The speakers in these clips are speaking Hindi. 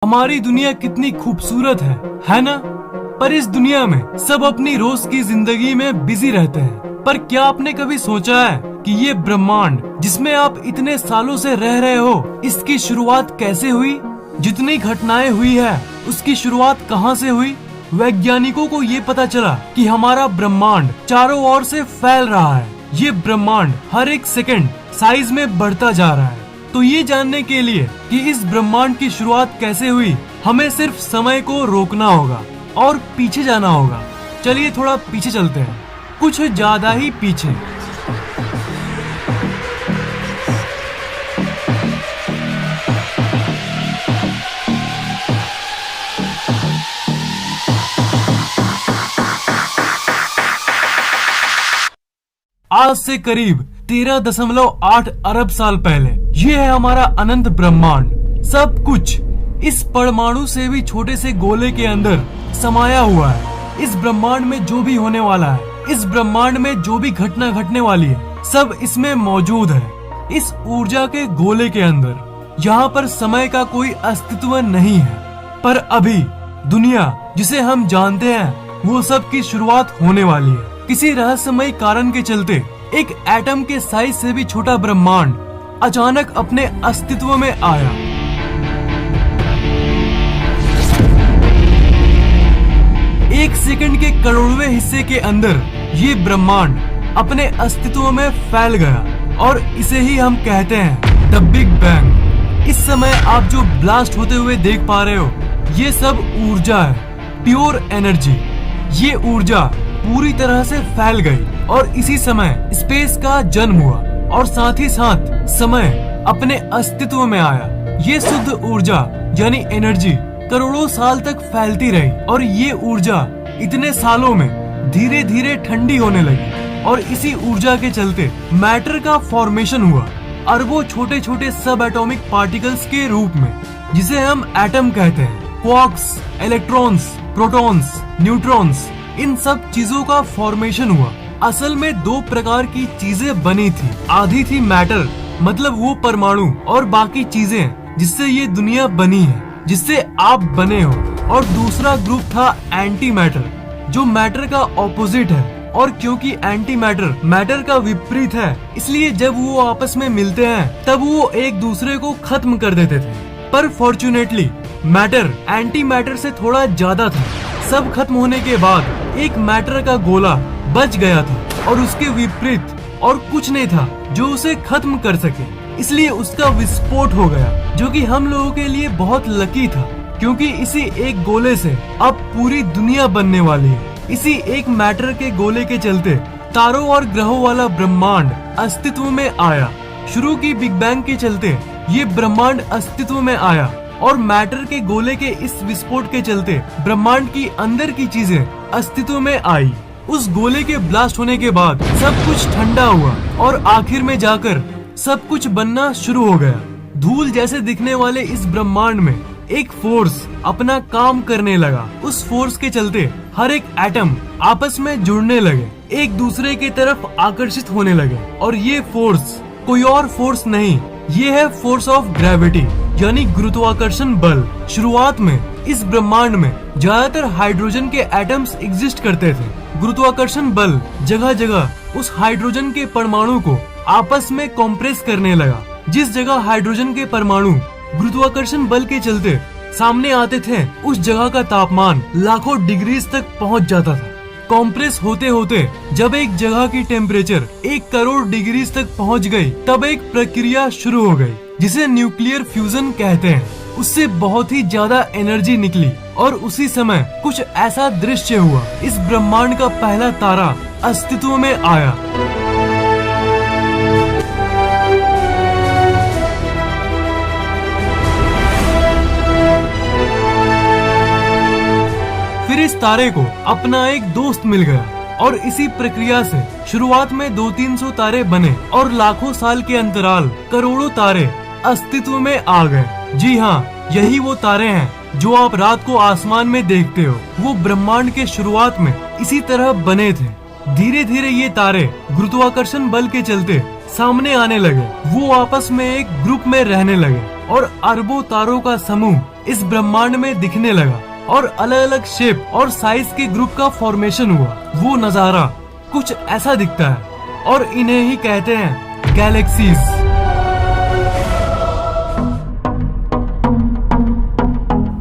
हमारी दुनिया कितनी खूबसूरत है ना? पर इस दुनिया में सब अपनी रोज की जिंदगी में बिजी रहते हैं। पर क्या आपने कभी सोचा है कि ये ब्रह्मांड जिसमें आप इतने सालों से रह रहे हो, इसकी शुरुआत कैसे हुई? जितनी घटनाएं हुई है उसकी शुरुआत कहाँ से हुई? वैज्ञानिकों को ये पता चला कि हमारा ब्रह्मांड चारों ओर से फैल रहा है। ये ब्रह्मांड हर एक सेकंड साइज में बढ़ता जा रहा है। तो ये जानने के लिए कि इस ब्रह्मांड की शुरुआत कैसे हुई, हमें सिर्फ समय को रोकना होगा और पीछे जाना होगा। चलिए थोड़ा पीछे चलते हैं, कुछ ज्यादा ही पीछे। आज से करीब 13.8 अरब साल पहले ये है हमारा अनंत ब्रह्मांड। सब कुछ इस परमाणु से भी छोटे से गोले के अंदर समाया हुआ है। इस ब्रह्मांड में जो भी होने वाला है, इस ब्रह्मांड में जो भी घटना घटने वाली है, सब इसमें मौजूद है। इस ऊर्जा के गोले के अंदर यहाँ पर समय का कोई अस्तित्व नहीं है। पर अभी दुनिया जिसे हम जानते हैं वो सब की शुरुआत होने वाली है। किसी रहस्यमय कारण के चलते एक एटम के साइज से भी छोटा ब्रह्मांड अचानक अपने अस्तित्व में आया। एक सेकंड के करोड़वें हिस्से के अंदर ये ब्रह्मांड अपने अस्तित्व में फैल गया और इसे ही हम कहते हैं द बिग बैंग। इस समय आप जो ब्लास्ट होते हुए देख पा रहे हो, ये सब ऊर्जा है, प्योर एनर्जी। ये ऊर्जा पूरी तरह से फैल गई और इसी समय स्पेस का जन्म हुआ और साथ ही साथ समय अपने अस्तित्व में आया। ये शुद्ध ऊर्जा यानी एनर्जी करोड़ों साल तक फैलती रही और ये ऊर्जा इतने सालों में धीरे धीरे ठंडी होने लगी और इसी ऊर्जा के चलते मैटर का फॉर्मेशन हुआ, अरबों छोटे छोटे सब एटॉमिक पार्टिकल्स के रूप में, जिसे हम एटम कहते हैं। क्वार्क्स, इलेक्ट्रॉन्स, प्रोटॉन्स, न्यूट्रॉन्स, इन सब चीजों का फॉर्मेशन हुआ। असल में दो प्रकार की चीजें बनी थी। आधी थी मैटर, मतलब वो परमाणु और बाकी चीजें जिससे ये दुनिया बनी है, जिससे आप बने हो। और दूसरा ग्रुप था एंटी मैटर, जो मैटर का ऑपोजिट है। और क्योंकि एंटी मैटर मैटर का विपरीत है, इसलिए जब वो आपस में मिलते हैं तब वो एक दूसरे को खत्म कर देते थे। पर फॉर्चुनेटली मैटर एंटी मैटर से थोड़ा ज्यादा था। सब खत्म होने के बाद एक मैटर का गोला बच गया था और उसके विपरीत और कुछ नहीं था जो उसे खत्म कर सके। इसलिए उसका विस्फोट हो गया, जो कि हम लोगों के लिए बहुत लकी था, क्योंकि इसी एक गोले से अब पूरी दुनिया बनने वाली है। इसी एक मैटर के गोले के चलते तारों और ग्रहों वाला ब्रह्मांड अस्तित्व में आया। शुरू की बिग बैंग के चलते ये ब्रह्मांड अस्तित्व में आया और मैटर के गोले के इस विस्फोट के चलते ब्रह्मांड की अंदर की चीजें अस्तित्व में आई। उस गोले के ब्लास्ट होने के बाद सब कुछ ठंडा हुआ और आखिर में जाकर सब कुछ बनना शुरू हो गया। धूल जैसे दिखने वाले इस ब्रह्मांड में एक फोर्स अपना काम करने लगा। उस फोर्स के चलते हर एक एटम आपस में जुड़ने लगे, एक दूसरे की तरफ आकर्षित होने लगे। और ये फोर्स कोई और फोर्स नहीं, ये है फोर्स ऑफ ग्रेविटी यानी गुरुत्वाकर्षण बल। शुरुआत में इस ब्रह्मांड में ज्यादातर हाइड्रोजन के एटम्स एग्जिस्ट करते थे। गुरुत्वाकर्षण बल जगह जगह उस हाइड्रोजन के परमाणु को आपस में कॉम्प्रेस करने लगा। जिस जगह हाइड्रोजन के परमाणु गुरुत्वाकर्षण बल के चलते सामने आते थे, उस जगह का तापमान लाखों डिग्रीज तक पहुंच जाता था। कॉम्प्रेस होते होते जब एक जगह की टेम्परेचर 1 करोड़ डिग्रीज तक पहुंच गई, तब एक प्रक्रिया शुरू हो गई जिसे न्यूक्लियर फ्यूजन कहते हैं। उससे बहुत ही ज्यादा एनर्जी निकली और उसी समय कुछ ऐसा दृश्य हुआ। इस ब्रह्मांड का पहला तारा अस्तित्व में आया। फिर इस तारे को अपना एक दोस्त मिल गया और इसी प्रक्रिया से शुरुआत में 200-300 तारे बने और लाखों साल के अंतराल करोड़ों तारे अस्तित्व में आ गए। जी हाँ, यही वो तारे हैं जो आप रात को आसमान में देखते हो। वो ब्रह्मांड के शुरुआत में इसी तरह बने थे। धीरे धीरे ये तारे गुरुत्वाकर्षण बल के चलते सामने आने लगे। वो आपस में एक ग्रुप में रहने लगे और अरबों तारों का समूह इस ब्रह्मांड में दिखने लगा और अलग अलग शेप और साइज के ग्रुप का फॉर्मेशन हुआ। वो नजारा कुछ ऐसा दिखता है और इन्हें ही कहते हैं गैलेक्सीज।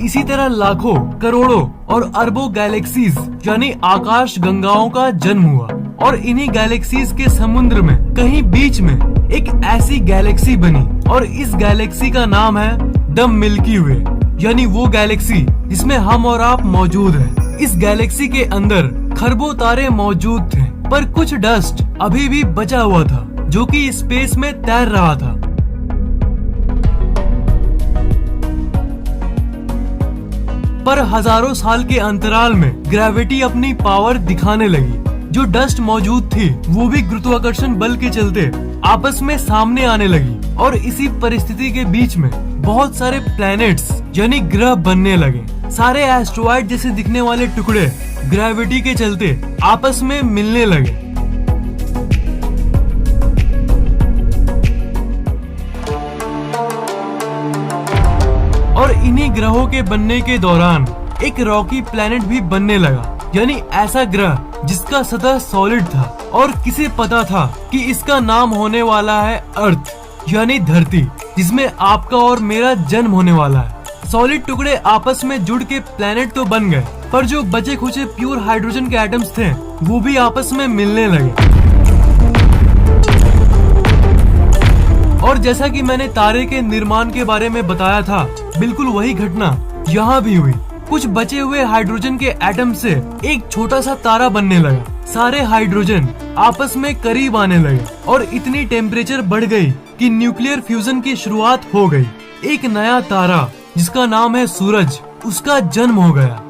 इसी तरह लाखों, करोड़ों और अरबों गैलेक्सीज यानी आकाश गंगाओं का जन्म हुआ और इन्हीं गैलेक्सीज के समुद्र में कहीं बीच में एक ऐसी गैलेक्सी बनी और इस गैलेक्सी का नाम है द मिल्की वे, यानी वो गैलेक्सी जिसमें हम और आप मौजूद हैं। इस गैलेक्सी के अंदर खरबों तारे मौजूद थे, पर कुछ डस्ट अभी भी बचा हुआ था जो कि स्पेस में तैर रहा था। पर हजारों साल के अंतराल में ग्रेविटी अपनी पावर दिखाने लगी। जो डस्ट मौजूद थी वो भी गुरुत्वाकर्षण बल के चलते आपस में सामने आने लगी और इसी परिस्थिति के बीच में बहुत सारे प्लैनेट्स यानी ग्रह बनने लगे। सारे एस्ट्रॉइड जैसे दिखने वाले टुकड़े ग्रेविटी के चलते आपस में मिलने लगे। और इन्हीं ग्रहों के बनने के दौरान एक रॉकी प्लैनेट भी बनने लगा, यानी ऐसा ग्रह जिसका सतह सॉलिड था और किसे पता था कि इसका नाम होने वाला है अर्थ यानी धरती, जिसमें आपका और मेरा जन्म होने वाला है। सॉलिड टुकड़े आपस में जुड़ के प्लैनेट तो बन गए, पर जो बचे खुचे प्योर हाइड्रोजन के एटम्स थे वो भी आपस में मिलने लगे। और जैसा कि मैंने तारे के निर्माण के बारे में बताया था, बिल्कुल वही घटना यहाँ भी हुई। कुछ बचे हुए हाइड्रोजन के एटम से एक छोटा सा तारा बनने लगा। सारे हाइड्रोजन आपस में करीब आने लगे और इतनी टेम्परेचर बढ़ गई कि न्यूक्लियर फ्यूजन की शुरुआत हो गई। एक नया तारा जिसका नाम है सूरज, उसका जन्म हो गया।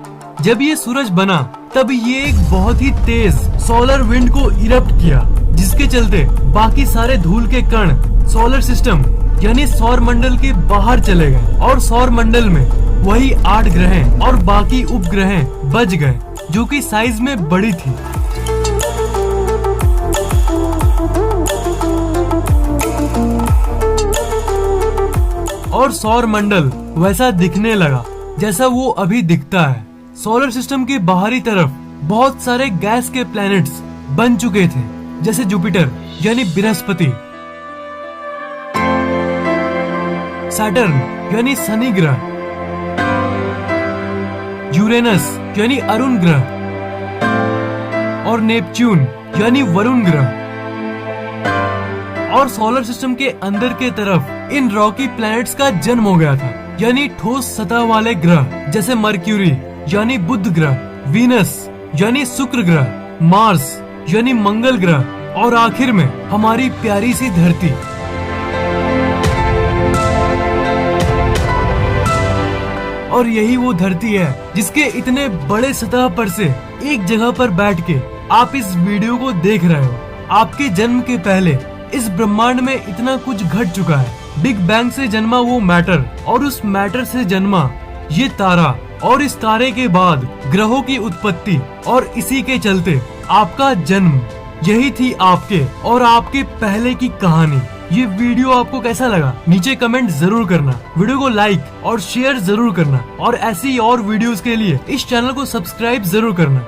जब ये सूरज बना तब ये एक बहुत ही तेज सोलर विंड को इरप्ट किया, जिसके चलते बाकी सारे धूल के कण सोलर सिस्टम यानी सौर मंडल के बाहर चले गए और सौर मंडल में वही 8 ग्रह और बाकी उपग्रह बच गए जो कि साइज में बड़ी थी। और सौर मंडल वैसा दिखने लगा जैसा वो अभी दिखता है। सोलर सिस्टम के बाहरी तरफ बहुत सारे गैस के प्लैनेट्स बन चुके थे, जैसे जुपिटर यानी बृहस्पति, सैटर्न यानी शनि ग्रह, यूरेनस यानी अरुण ग्रह और नेपच्यून यानी वरुण ग्रह। और सोलर सिस्टम के अंदर के तरफ इन रॉकी प्लैनेट्स का जन्म हो गया था, यानी ठोस सतह वाले ग्रह जैसे मर्क्यूरी यानी बुध ग्रह, वीनस यानी शुक्र ग्रह, मार्स यानी मंगल ग्रह और आखिर में हमारी प्यारी सी धरती। और यही वो धरती है जिसके इतने बड़े सतह पर से एक जगह पर बैठ के आप इस वीडियो को देख रहे हो। आपके जन्म के पहले इस ब्रह्मांड में इतना कुछ घट चुका है। बिग बैंग से जन्मा वो मैटर और उस मैटर से जन्मा ये तारा और इस तारे के बाद ग्रहों की उत्पत्ति और इसी के चलते आपका जन्म। यही थी आपके और आपके पहले की कहानी। ये वीडियो आपको कैसा लगा नीचे कमेंट जरूर करना, वीडियो को लाइक और शेयर जरूर करना और ऐसी और वीडियोस के लिए इस चैनल को सब्सक्राइब जरूर करना।